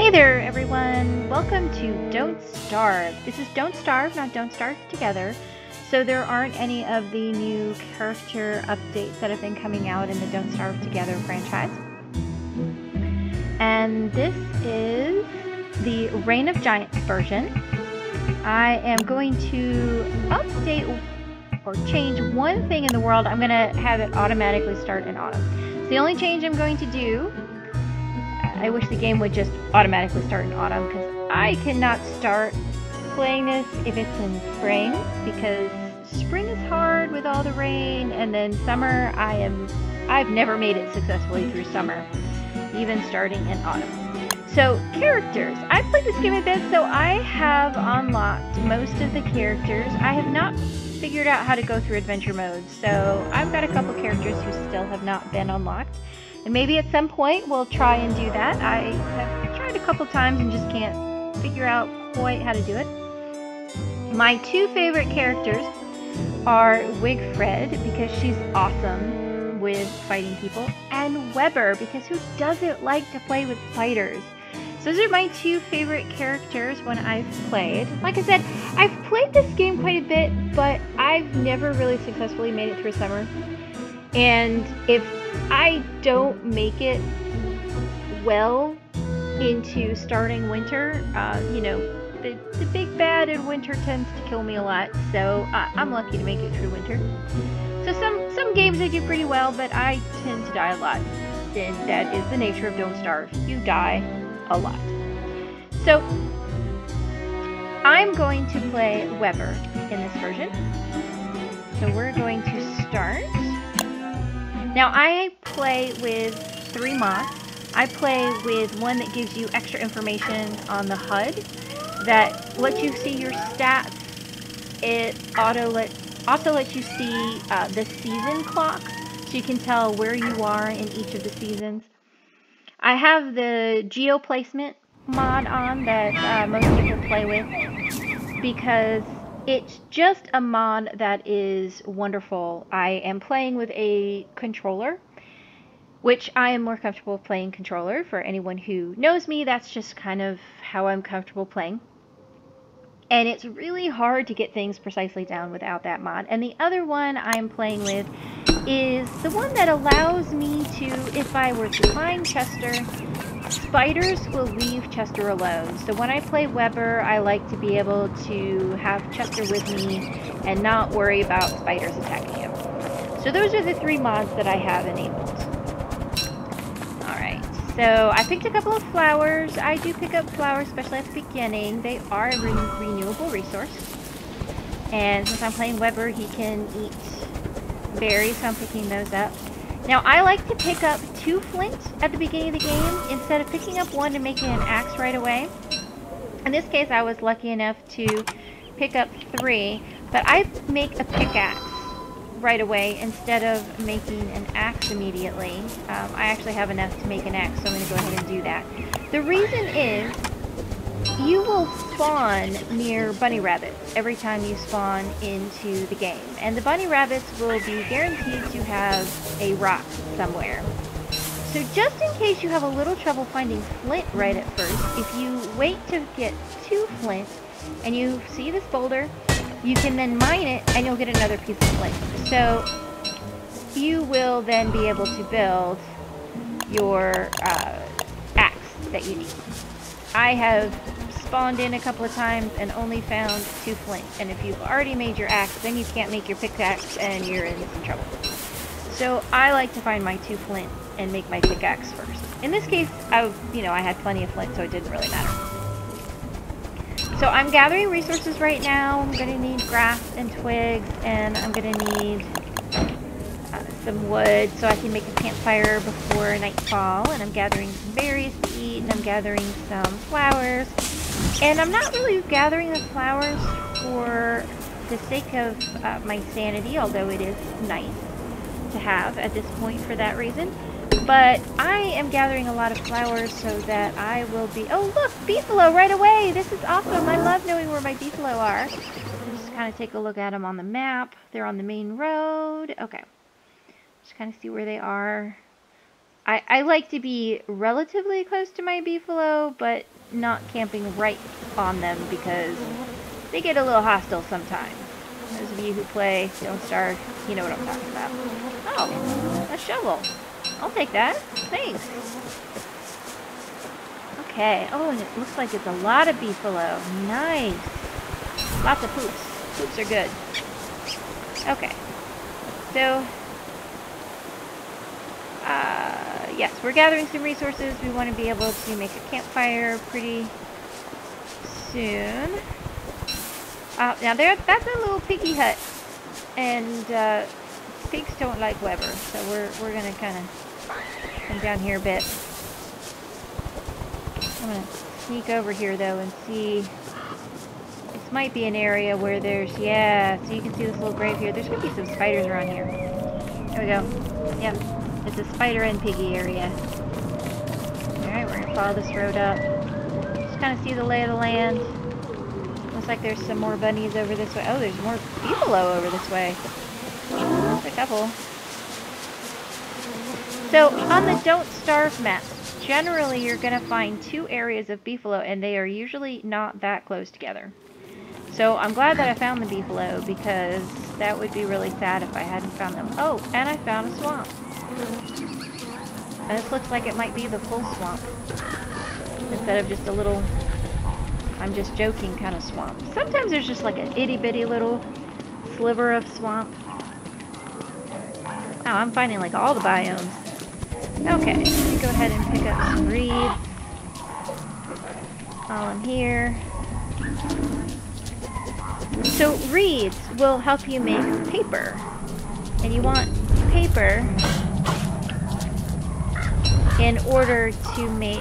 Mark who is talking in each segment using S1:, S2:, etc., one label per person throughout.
S1: Hey there, everyone! Welcome to Don't Starve. This is Don't Starve, not Don't Starve Together. So there aren't any of the new character updates that have been coming out in the Don't Starve Together franchise. And this is the Reign of Giants version. I am going to update or change one thing in the world. I'm going to have it automatically start in autumn. It's the only change I'm going to do. I wish the game would just automatically start in autumn, because I cannot start playing this if it's in spring, because spring is hard with all the rain, and then summer, I've never made it successfully through summer, even starting in autumn. So, characters. I've played this game a bit, so I have unlocked most of the characters. I have not figured out how to go through adventure mode, so I've got a couple characters who still have not been unlocked. And maybe at some point we'll try and do that. I have tried a couple times and just can't figure out quite how to do it. My two favorite characters are Wigfred, because she's awesome with fighting people, and Weber, because who doesn't like to play with spiders? So those are my two favorite characters when I've played. Like I said, I've played this game quite a bit, but I've never really successfully made it through summer. And if I don't make it well into starting winter, you know, the big bad in winter tends to kill me a lot, so I'm lucky to make it through winter. So some games I do pretty well, but I tend to die a lot, and that is the nature of Don't Starve. You die a lot. So I'm going to play Weber in this version. So we're going to start. Now, I play with 3 mods. I play with one that gives you extra information on the HUD that lets you see your stats. It also lets you see the season clock, so you can tell where you are in each of the seasons. I have the geo placement mod on that most people play with, because it's just a mod that is wonderful. I am playing with a controller, which I am more comfortable playing controller. For anyone who knows me, that's just kind of how I'm comfortable playing. And it's really hard to get things precisely down without that mod. And the other one I'm playing with is the one that allows me to, if I were to find Chester, spiders will leave Chester alone. So when I play Weber, I like to be able to have Chester with me and not worry about spiders attacking him. So those are the 3 mods that I have enabled. Alright, so I picked a couple of flowers. I do pick up flowers, especially at the beginning. They are a renewable resource. And since I'm playing Weber, he can eat berries, so I'm picking those up. Now, I like to pick up 2 flint at the beginning of the game instead of picking up 1 and making an axe right away. In this case, I was lucky enough to pick up 3, but I make a pickaxe right away instead of making an axe immediately. I actually have enough to make an axe, so I'm going to go ahead and do that. The reason is, you will spawn near bunny rabbits every time you spawn into the game. And the bunny rabbits will be guaranteed to have a rock somewhere. So just in case you have a little trouble finding flint right at first, if you wait to get 2 flint and you see this boulder, you can then mine it and you'll get another piece of flint. So you will then be able to build your axe that you need. I have spawned in a couple of times and only found 2 flint, and if you've already made your axe, then you can't make your pickaxe and you're in some trouble. So I like to find my 2 flint and make my pickaxe first. In this case, I had plenty of flint, so it didn't really matter. So I'm gathering resources right now. I'm going to need grass and twigs, and I'm going to need some wood so I can make a campfire before nightfall. And I'm gathering some berries to eat, and I'm gathering some flowers. And I'm not really gathering the flowers for the sake of my sanity, although it is nice to have at this point for that reason. But I am gathering a lot of flowers so that I will be... Oh, look! Beefalo right away! This is awesome! I love knowing where my beefalo are. Just kind of take a look at them on the map. They're on the main road. Okay. Just kind of see where they are. I like to be relatively close to my beefalo, but not camping right on them because they get a little hostile sometimes. Those of you who play Don't Starve, you know what I'm talking about. Oh, a shovel. I'll take that. Thanks. Okay. Oh, and it looks like it's a lot of beefalo. Nice. Lots of poops. Poops are good. Okay. So, yes, we're gathering some resources. We want to be able to make a campfire pretty soon. Now that's a little piggy hut, and pigs don't like Weber, so we're gonna kind of come down here a bit. I'm gonna sneak over here though and see. This might be an area where there's, yeah. So you can see this little grave here. There's gonna be some spiders around here. There we go. Yep, it's a spider and piggy area. All right, we're gonna follow this road up. Just kind of see the lay of the land. Looks like there's some more bunnies over this way. Oh, there's more beefalo over this way. There's a couple. So, on the Don't Starve map, generally you're going to find two areas of beefalo, and they are usually not that close together. So, I'm glad that I found the beefalo, because that would be really sad if I hadn't found them. Oh, and I found a swamp. And this looks like it might be the full swamp, instead of just a little... I'm just joking kind of swamp. Sometimes there's just like an itty-bitty little sliver of swamp. Oh, I'm finding like all the biomes. Okay, let me go ahead and pick up some reeds. While I'm here. So reeds will help you make paper. And you want paper in order to make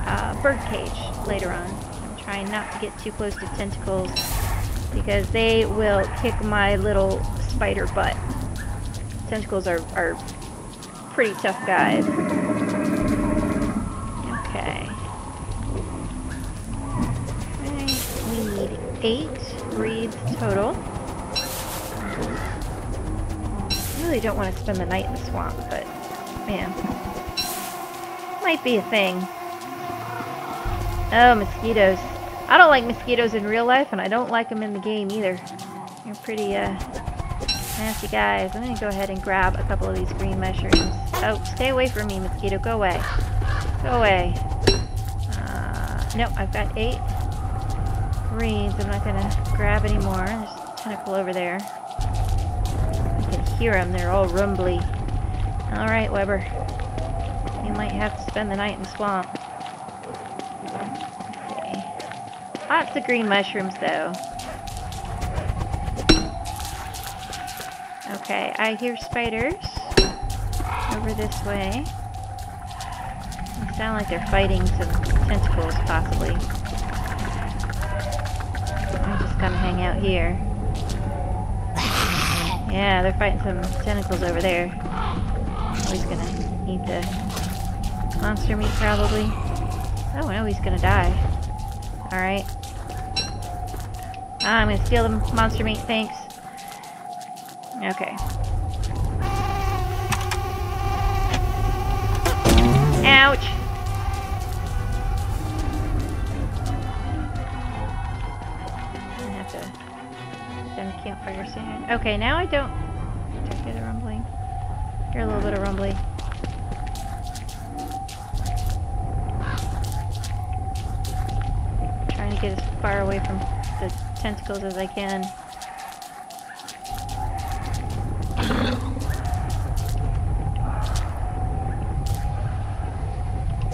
S1: a birdcage later on. Trying not to get too close to tentacles because they will kick my little spider butt. Tentacles are pretty tough guys. Okay. We need 8 reeds total. I really don't want to spend the night in the swamp, but man, might be a thing. Oh, mosquitoes. I don't like mosquitoes in real life, and I don't like them in the game either. They're pretty, nasty guys. I'm gonna go ahead and grab a couple of these green mushrooms. Oh, stay away from me, mosquito. Go away. Go away. Nope, I've got 8 reeds. I'm not gonna grab any more. There's a tentacle over there. I can hear them. They're all rumbly. Alright, Weber. You might have to spend the night in the swamp. Lots of green mushrooms, though. Okay, I hear spiders over this way. They sound like they're fighting some tentacles, possibly. I'm just gonna hang out here. Yeah, they're fighting some tentacles over there. Oh, he's gonna eat the monster meat, probably. Oh, no, he's gonna die. Alright. I'm gonna steal the monster meat, thanks. Okay. Ouch! I'm gonna have to send a campfire soon. Okay, now I don't... Did I hear the rumbling? Hear a little bit of rumbling. Trying to get as far away from the tentacles as I can.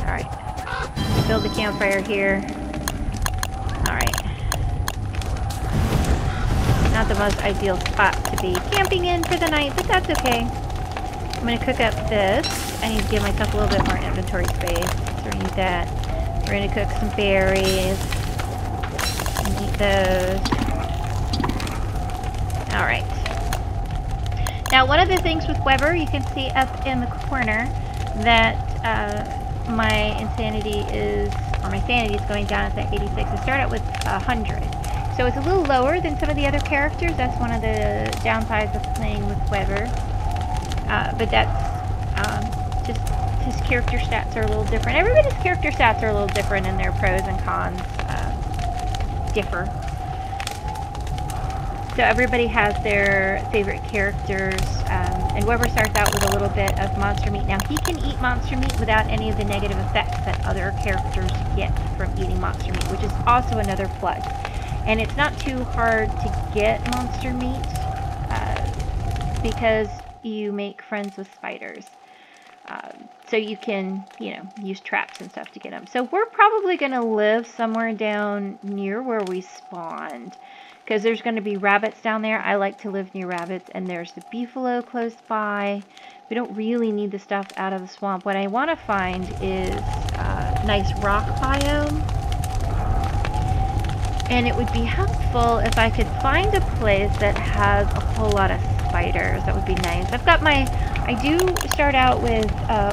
S1: Alright. Build the campfire here. Alright. Not the most ideal spot to be camping in for the night, but that's okay. I'm gonna cook up this. I need to give myself a little bit more inventory space. So we need that. We're gonna cook some berries. Eat those. Alright. Now, one of the things with Weber, you can see up in the corner that my insanity is, or my sanity is going down. It's at 86. I start out with 100. So it's a little lower than some of the other characters. That's one of the downsides of playing with Weber. But that's just his character stats are a little different. Everybody's character stats are a little different, and their pros and cons differ. So everybody has their favorite characters, and Weber starts out with a little bit of monster meat. Now, he can eat monster meat without any of the negative effects that other characters get from eating monster meat, which is also another plus. And it's not too hard to get monster meat because you make friends with spiders. So you can, you know, use traps and stuff to get them. So we're probably going to live somewhere down near where we spawned, because there's going to be rabbits down there. I like to live near rabbits, and there's the beefalo close by. We don't really need the stuff out of the swamp. What I want to find is a nice rock biome, and it would be helpful if I could find a place that has a whole lot of spiders. That would be nice. I've got my... I do start out with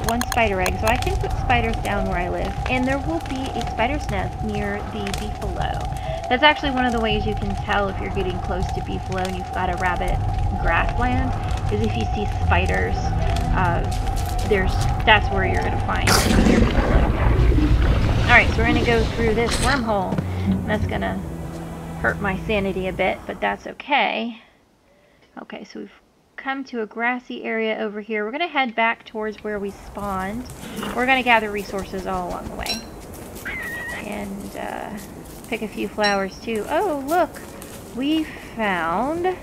S1: 1 spider egg, so I can put spiders down where I live, and there will be a spider's nest near the beefalo. That's actually one of the ways you can tell if you're getting close to beefalo and you've got a rabbit grassland, is if you see spiders, that's where you're going to find your beefalo. Alright, so we're going to go through this wormhole, and that's going to hurt my sanity a bit, but that's okay. Okay, so we've come to a grassy area over here. We're going to head back towards where we spawned. We're going to gather resources all along the way. And pick a few flowers too. Oh, look! We found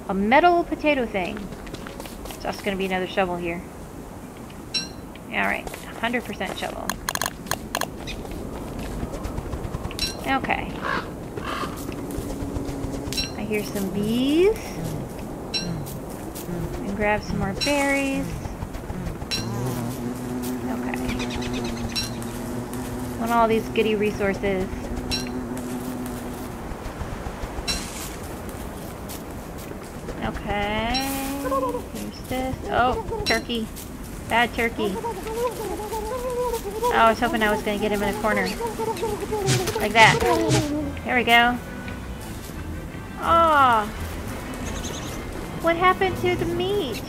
S1: a metal potato thing. So that's going to be another shovel here. Alright, 100% shovel. Okay. I hear some bees. And grab some more berries. Okay. Want all these goody resources. Okay. Here's this. Oh, turkey. Bad turkey. Oh, I was hoping I was going to get him in a corner. Like that. There we go. Aw. What happened to the meat?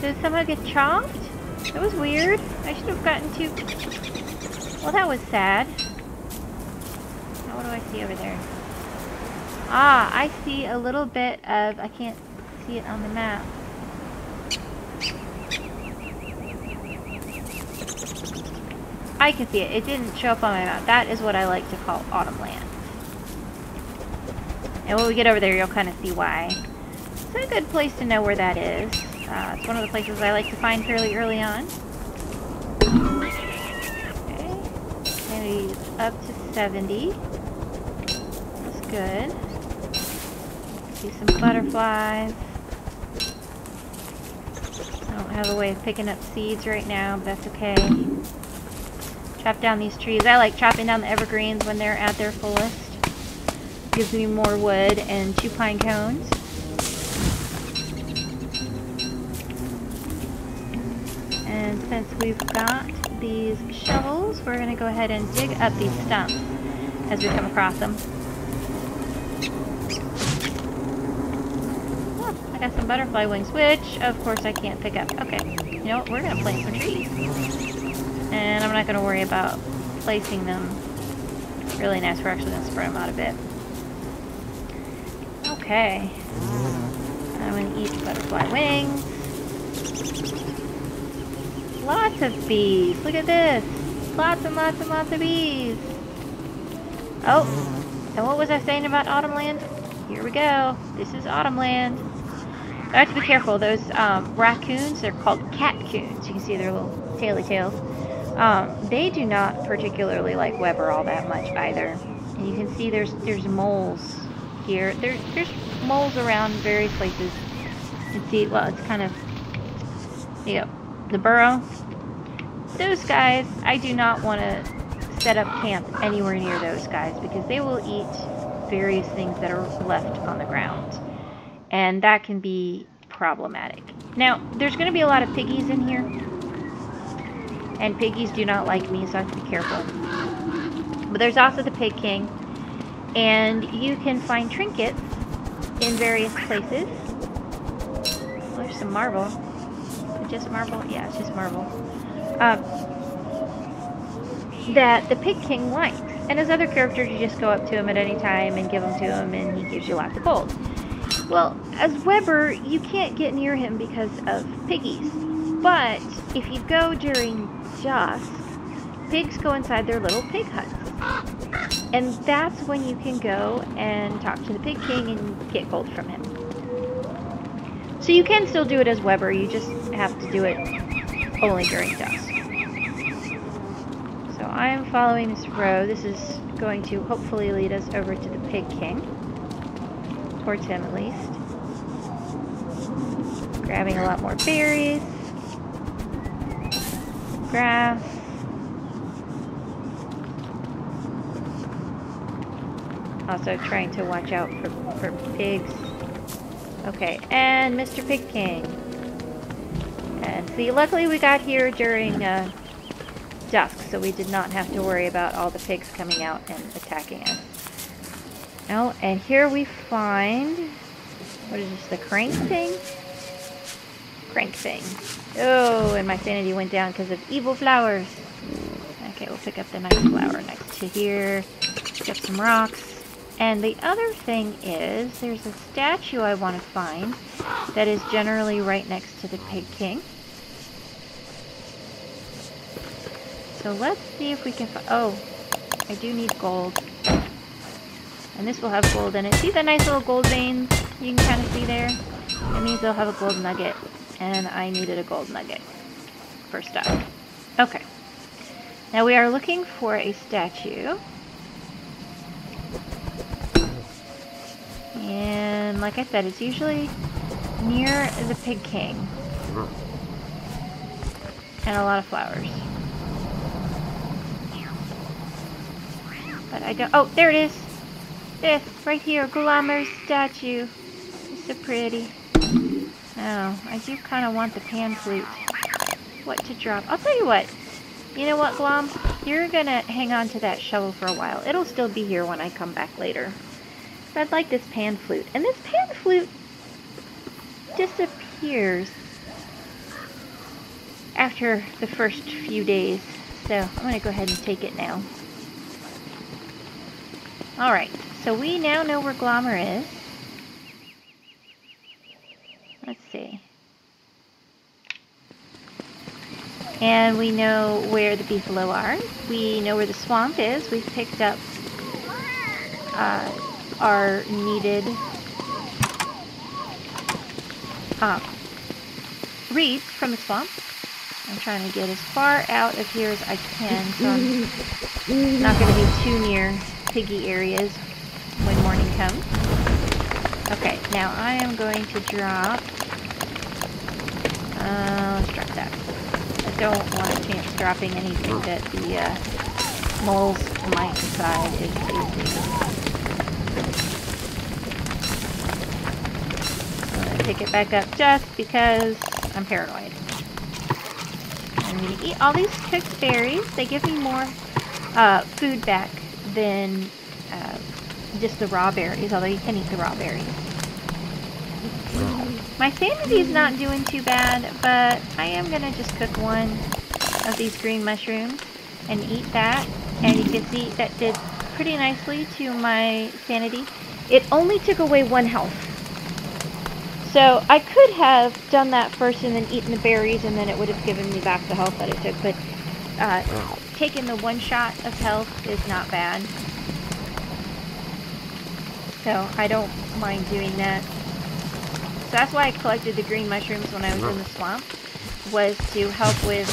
S1: Did it somehow get chopped? That was weird. I should have gotten to... Well, that was sad. Now, what do I see over there? Ah, I see a little bit of... I can't see it on the map. I can see it. It didn't show up on my map. That is what I like to call Autumn Land. And when we get over there, you'll kind of see why. It's a good place to know where that is. It's one of the places I like to find fairly early on. Okay. Maybe up to 70. That's good. See some butterflies. I don't have a way of picking up seeds right now, but that's okay. Chop down these trees. I like chopping down the evergreens when they're at their fullest. Gives me more wood and 2 pine cones. And since we've got these shovels, we're going to go ahead and dig up these stumps as we come across them. Oh, I got some butterfly wings, which of course I can't pick up. Okay, you know what? We're going to plant some trees. And I'm not going to worry about placing them really nice. We're actually going to spread them out a bit. Okay. I'm going to eat the butterfly wings. Lots of bees. Look at this. Lots and lots and lots of bees. Oh, and what was I saying about Autumn Land? Here we go. This is Autumn Land. I have to be careful. Those raccoons, they're called catcoons. You can see their little taily tails. They do not particularly like Weber all that much either. And you can see there's moles here. There's moles around various places. You can see, well, it's kind of, you know, the burrow. Those guys, I do not want to set up camp anywhere near those guys because they will eat various things that are left on the ground. And that can be problematic. Now, there's going to be a lot of piggies in here. And piggies do not like me, so I have to be careful. But there's also the Pig King. And you can find trinkets in various places. Oh, there's some marble. Is it just marble? Yeah, it's just marble. that the Pig King likes. And as other characters, you just go up to him at any time and give them to him, and he gives you lots of gold. Well, as Weber, you can't get near him because of piggies. But if you go during dusk, pigs go inside their little pig huts. And that's when you can go and talk to the Pig King and get gold from him. So you can still do it as Weber, you just have to do it only during dusk. So I am following this road. This is going to hopefully lead us over to the Pig King. Towards him at least. Grabbing a lot more berries. Grass. Also trying to watch out for pigs. Okay, and Mr. Pig King. And see, luckily we got here during dusk, so we did not have to worry about all the pigs coming out and attacking us. Oh, and here we find, what is this, the crank thing? Crank thing. Oh, and my sanity went down because of evil flowers. Okay, we'll pick up the nice flower next to here. Pick up some rocks. And the other thing is, there's a statue I want to find that is generally right next to the Pig King. So let's see if we can find, oh, I do need gold. And this will have gold in it. See the nice little gold veins you can kind of see there? It means they'll have a gold nugget. And I needed a gold nugget for stuff. Okay. Now we are looking for a statue. And like I said, it's usually near the Pig King. And a lot of flowers. But I don't, oh, there it is. This, right here, Gulamer's statue. It's so pretty. Oh, I do kind of want the pan flute. What to drop? I'll tell you what. You know what, Glom? You're gonna hang on to that shovel for a while. It'll still be here when I come back later. But I'd like this pan flute. And this pan flute disappears after the first few days. So I'm gonna go ahead and take it now. Alright, so we now know where Glomer is. Let's see. And we know where the beefalo are. We know where the swamp is. We've picked up our needed reeds from the swamp. I'm trying to get as far out of here as I can, so I'm not going to be too near piggy areas when morning comes. Okay, now I am going to drop, let's drop that. I don't want to chance dropping anything that the moles might decide is tasty. I'm going to pick it back up just because I'm paranoid. I'm going to eat all these cooked berries. They give me more food back than just the raw berries, although you can eat the raw berries. My sanity is not doing too bad, but I am going to just cook one of these green mushrooms and eat that. And you can see that did pretty nicely to my sanity. It only took away 1 health. So I could have done that first and then eaten the berries, and then it would have given me back the health that it took. But taking the 1 shot of health is not bad. So I don't mind doing that. So that's why I collected the green mushrooms when I was in the swamp, was to help with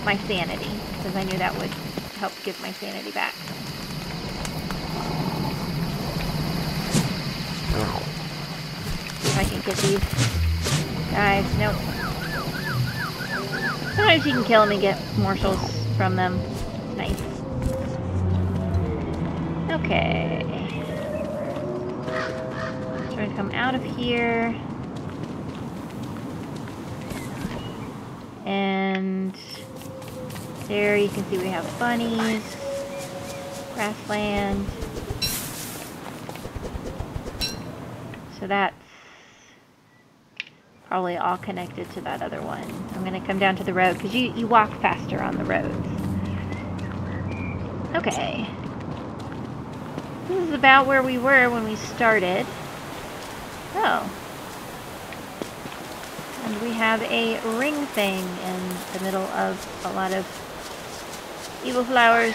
S1: my sanity, because I knew that would help give my sanity back. See if I can get these guys. Nope. Sometimes you can kill them and get morsels from them. Nice. Okay. So we're going to come out of here. And there you can see we have bunnies, grassland. So that's Probably all connected to that other one. I'm gonna come down to the road because you walk faster on the roads. Okay. This is about where we were when we started. Oh. And we have a ring thing in the middle of a lot of evil flowers.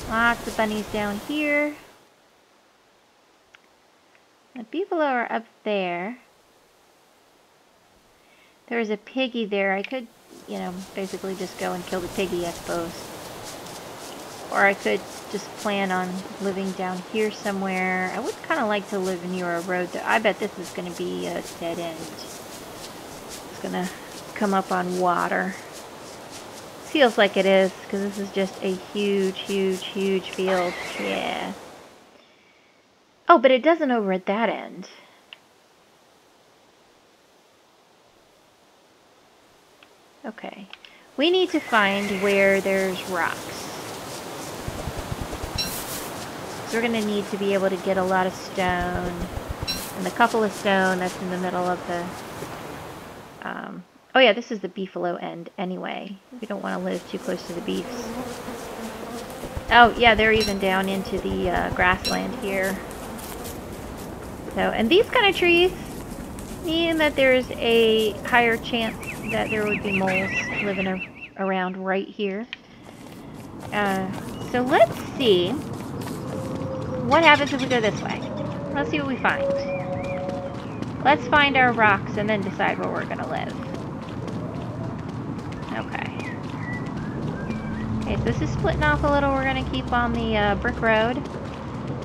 S1: Lots of bunnies down here. The beefalo are up there. There's a piggy there. I could, you know, basically just go and kill the piggy, I suppose. Or I could just plan on living down here somewhere. I would kind of like to live near a road. I bet this is going to be a dead end. It's going to come up on water. Feels like it is, because this is just a huge, huge, huge field. Yeah. Oh, but it doesn't over at that end. Okay. We need to find where there's rocks. So we're going to need to be able to get a lot of stone. And the couple of stone that's in the middle of the... oh yeah, this is the beefalo end anyway. We don't want to live too close to the beefs. Oh yeah, they're even down into the grassland here. So, and these kind of trees mean that there's a higher chance that there would be moles living around right here. So let's see what happens if we go this way. Let's see what we find. Let's find our rocks and then decide where we're going to live. Okay. Okay, so this is splitting off a little. We're going to keep on the brick road.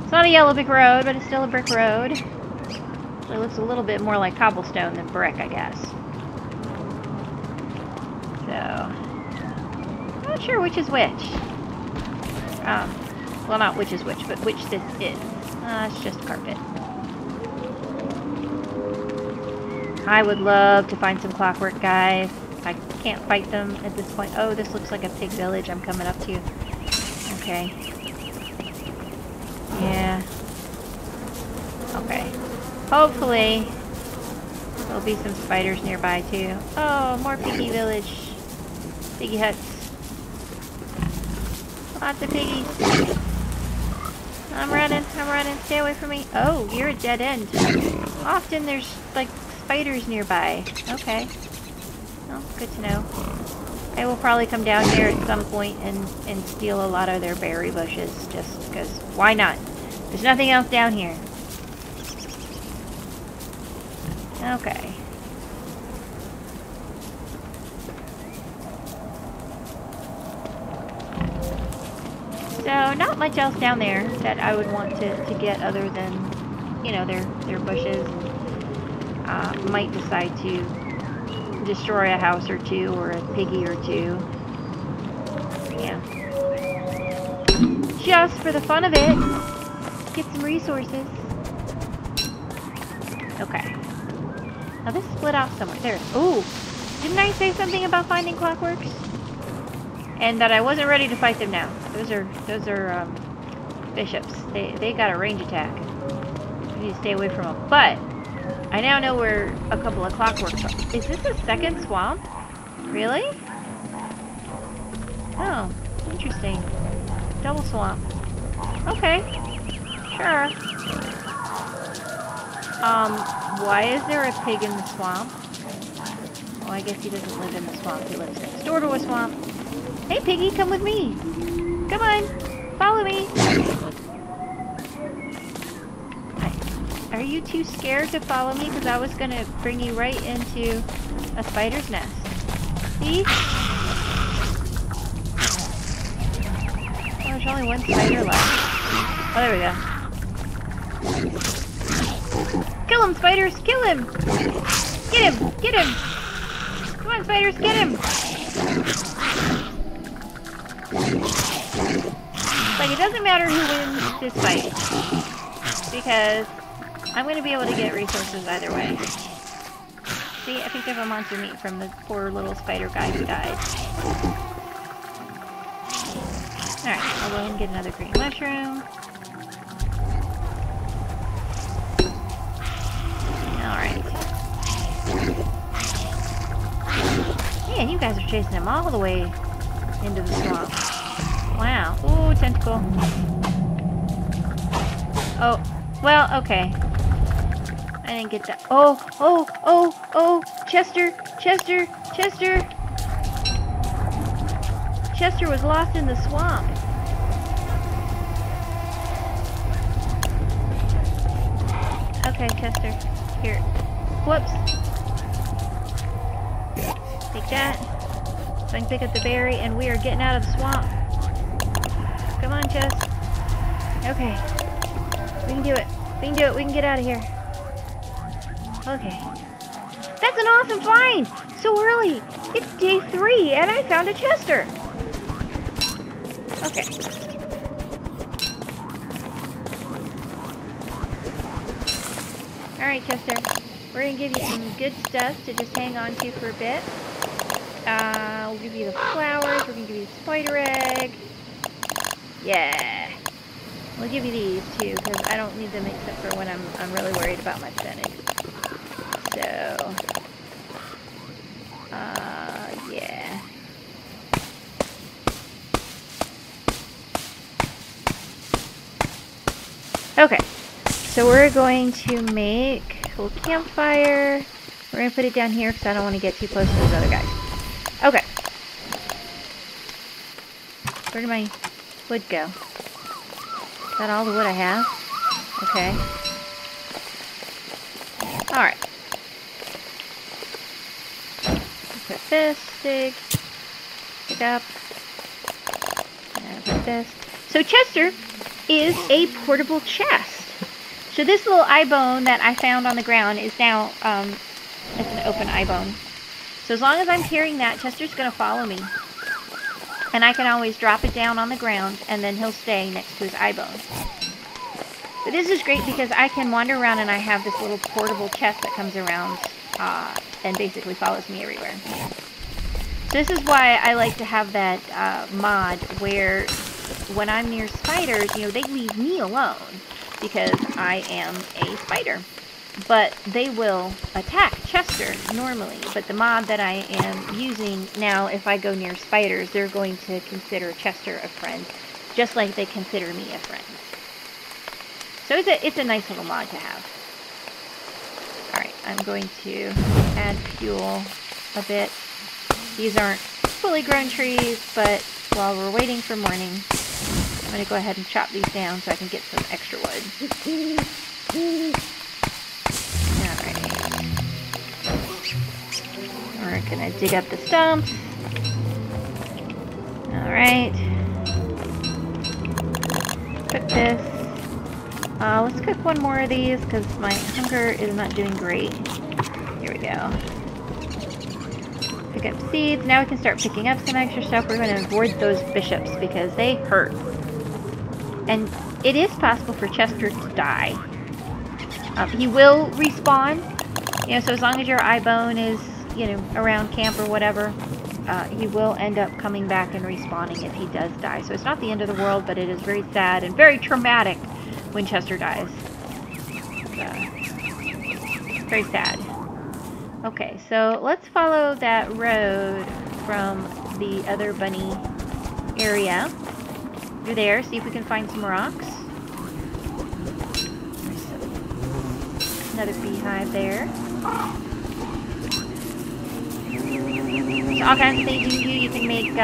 S1: It's not a yellow brick road, but it's still a brick road. It looks a little bit more like cobblestone than brick, I guess. So, I'm not sure which is which. Well, not which is which, but which this is. It's just carpet. I would love to find some clockwork guys. I can't fight them at this point. Oh, this looks like a pig village I'm coming up to. Okay. Yeah. Okay. Hopefully, there'll be some spiders nearby too. Oh, more piggy village. Piggy huts. Lots of piggies. I'm running. Stay away from me. Oh, you're a dead end. Often there's, like, spiders nearby. Okay. Well, good to know. I will probably come down here at some point and steal a lot of their berry bushes, just because. Why not? There's nothing else down here. Okay. So, not much else down there that I would want to get other than, you know, their bushes. Might decide to destroy a house or two or a piggy or two. Yeah. Just for the fun of it. Get some resources. Okay. Now this split off somewhere. There. Ooh! Didn't I say something about finding clockworks? And that I wasn't ready to fight them now. Those are bishops. They got a range attack. We need to stay away from them. But I now know where a couple of clockworks are. Is this a second swamp? Really? Oh, interesting. Double swamp. Okay. Sure. Why is there a pig in the swamp? Well, I guess he doesn't live in the swamp. He lives next door to a swamp. Hey, piggy, come with me. Come on. Follow me. Are you too scared to follow me? Because I was going to bring you right into a spider's nest. See? Oh, there's only one spider left. Oh, there we go. Kill him, spiders! Kill him! Get him! Get him! Come on, spiders, get him! Like, it doesn't matter who wins this fight. Because I'm going to be able to get resources either way. See, I picked up a monster meat from the poor little spider guy who died. Alright, I'll go ahead and get another green mushroom. Alright. Man, you guys are chasing him all the way into the swamp. Wow. Ooh, tentacle. Oh, well, okay. I didn't get that. Oh, oh, oh, oh, Chester, Chester, Chester. Chester was lost in the swamp. Okay, Chester. Here. Whoops. Take that. So I can pick up the berry, and we are getting out of the swamp. Come on, Chest. Okay. We can do it. We can do it. We can get out of here. Okay. That's an awesome find! So early! It's day 3, and I found a Chester! Okay. Alright, Chester. We're gonna give you some good stuff to just hang on to for a bit. We'll give you the flowers. We're gonna give you the spider egg. Yeah. We'll give you these too, because I don't need them except for when I'm really worried about my spinach. So, yeah. Okay, so we're going to make a little campfire. We're going to put it down here because I don't want to get too close to those other guys. Okay. Where did my wood go? Is that all the wood I have? Okay. Alright. Put this, dig, pick up, and put this. So Chester is a portable chest. So this little eye bone that I found on the ground is now, it's an open eye bone. So as long as I'm carrying that, Chester's going to follow me. And I can always drop it down on the ground, and then he'll stay next to his eye bone. But this is great because I can wander around and I have this little portable chest that comes around and basically follows me everywhere. So this is why I like to have that mod where when I'm near spiders, you know, they leave me alone because I am a spider. But they will attack Chester normally. But the mod that I am using now, if I go near spiders, they're going to consider Chester a friend, just like they consider me a friend. So it's a nice little mod to have. Alright, I'm going to add fuel a bit. These aren't fully grown trees, but while we're waiting for morning, I'm going to go ahead and chop these down so I can get some extra wood. Alright. We're going to dig up the stumps. Alright. Cook this. Let's cook one more of these because my hunger is not doing great. Here we go. Pick up seeds. Now we can start picking up some extra stuff. We're going to avoid those bishops because they hurt. And it is possible for Chester to die. He will respawn. You know, so as long as your eye bone is, you know, around camp or whatever, he will end up coming back and respawning if he does die. So it's not the end of the world, but it is very sad and very traumatic when Chester dies. Very sad. Okay, so let's follow that road from the other bunny area. Through there, see if we can find some rocks. There's another beehive there. There's all kinds of things you can do. You can make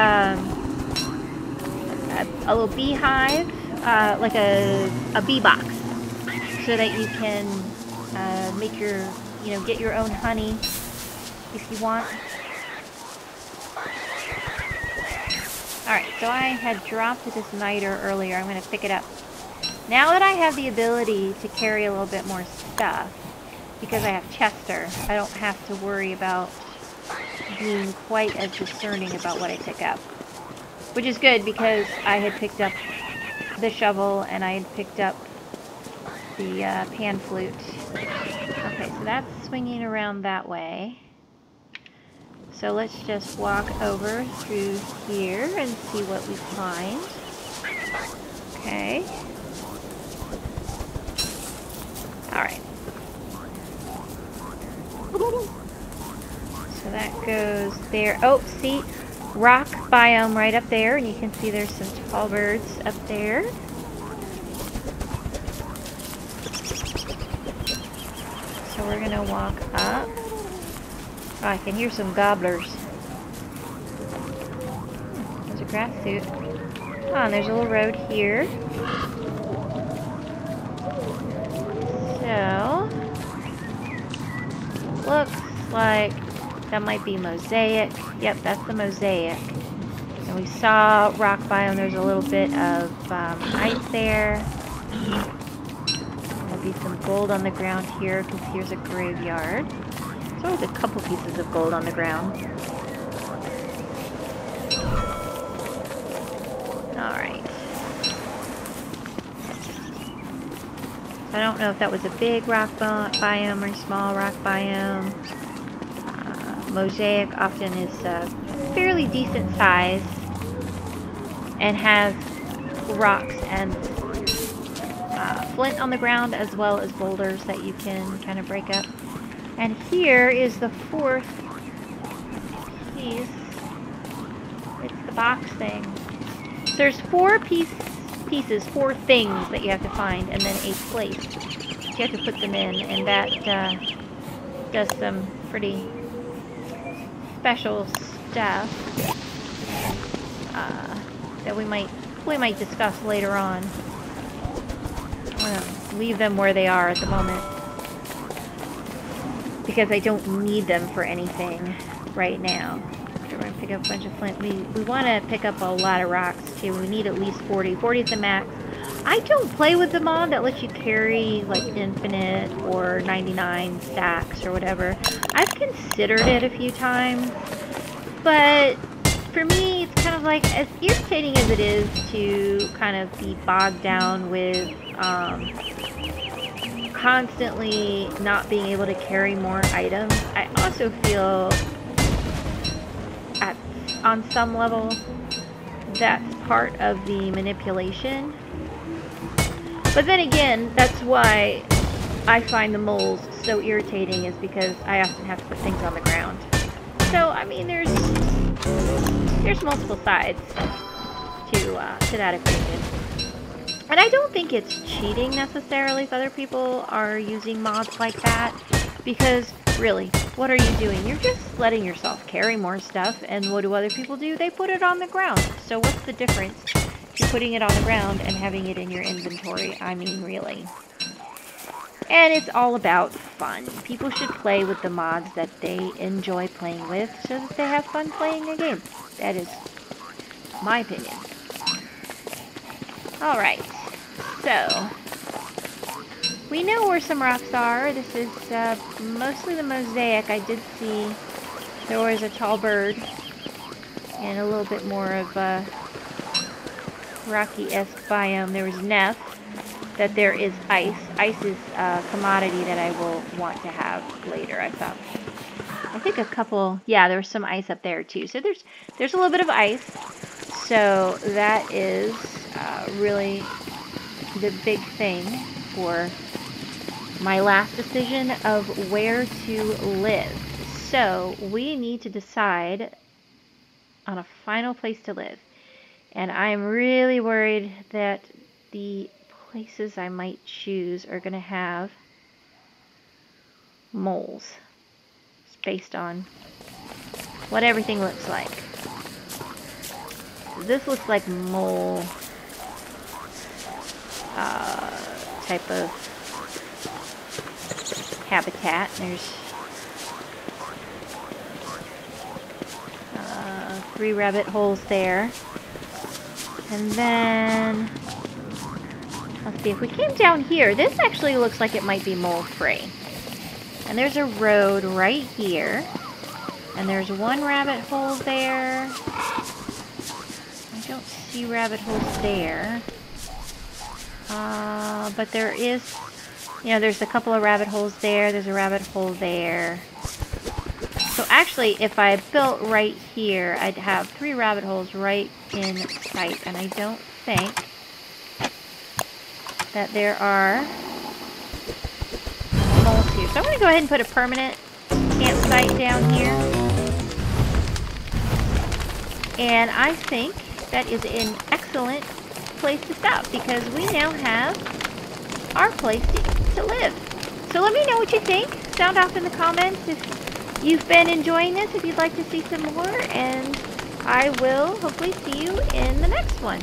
S1: a little beehive, like a bee box, so that you can make your, you know, get your own honey if you want. Alright, so I had dropped this niter earlier. I'm going to pick it up. Now that I have the ability to carry a little bit more stuff, because I have Chester, I don't have to worry about being quite as discerning about what I pick up. Which is good because I had picked up the shovel and I had picked up the pan flute. Okay, so that's swinging around that way. So let's just walk over through here and see what we find. Okay. Alright. So So that goes there. Oh, see? Rock biome right up there, and you can see there's some tall birds up there. So we're gonna walk up. Oh, I can hear some gobblers. There's a grass suit. Oh, and there's a little road here. So, looks like that might be mosaic. Yep, that's the mosaic. And we saw rock biome. There's a little bit of ice there. There'll be some gold on the ground here because here's a graveyard. There's always a couple pieces of gold on the ground. Alright. I don't know if that was a big rock biome or small rock biome. Mosaic often is fairly decent size and has rocks and flint on the ground as well as boulders that you can kind of break up. And here is the fourth piece. It's the box thing. So there's four pieces, four things that you have to find, and then a place. You have to put them in, and that does some pretty special stuff that we might discuss later on. I'm gonna leave them where they are at the moment because I don't need them for anything right now. We're gonna pick up a bunch of flint. We want to pick up a lot of rocks too. We need at least 40. 40 is the max. I don't play with the mod that lets you carry like infinite or 99 stacks or whatever. I've considered it a few times, but for me it's kind of like, as irritating as it is to kind of be bogged down with constantly not being able to carry more items, I also feel on some level that's part of the manipulation. But then again, that's why I find the moles so irritating, is because I often have to put things on the ground. So I mean, there's multiple sides to that equation. And I don't think it's cheating necessarily if other people are using mods like that, because really, what are you doing? You're just letting yourself carry more stuff, and what do other people do? They put it on the ground. So what's the difference to putting it on the ground and having it in your inventory? I mean, really. And it's all about fun. People should play with the mods that they enjoy playing with so that they have fun playing a game. That is my opinion. Alright, so we know where some rocks are. This is mostly the mosaic. I did see there was a tall bird and a little bit more of a rocky-esque biome. There was Neff. That there is ice. Ice is a commodity that I will want to have later. I think a couple, yeah, there was some ice up there too. So there's a little bit of ice. So that is really the big thing for my last decision of where to live. So we need to decide on a final place to live. And I'm really worried that the places I might choose are going to have moles. It's based on what everything looks like. So this looks like mole type of habitat. There's 3 rabbit holes there. And then let's see, if we came down here, this actually looks like it might be mole-free. And there's a road right here. And there's 1 rabbit hole there. I don't see rabbit holes there. But there is, you know, there's a couple of rabbit holes there. There's a rabbit hole there. So actually, if I built right here, I'd have 3 rabbit holes right in sight. And I don't think that there are moles here. So I'm going to go ahead and put a permanent campsite down here. And I think that is an excellent place to stop because we now have our place to live. So let me know what you think. Sound off in the comments if you've been enjoying this, if you'd like to see some more, and I will hopefully see you in the next one.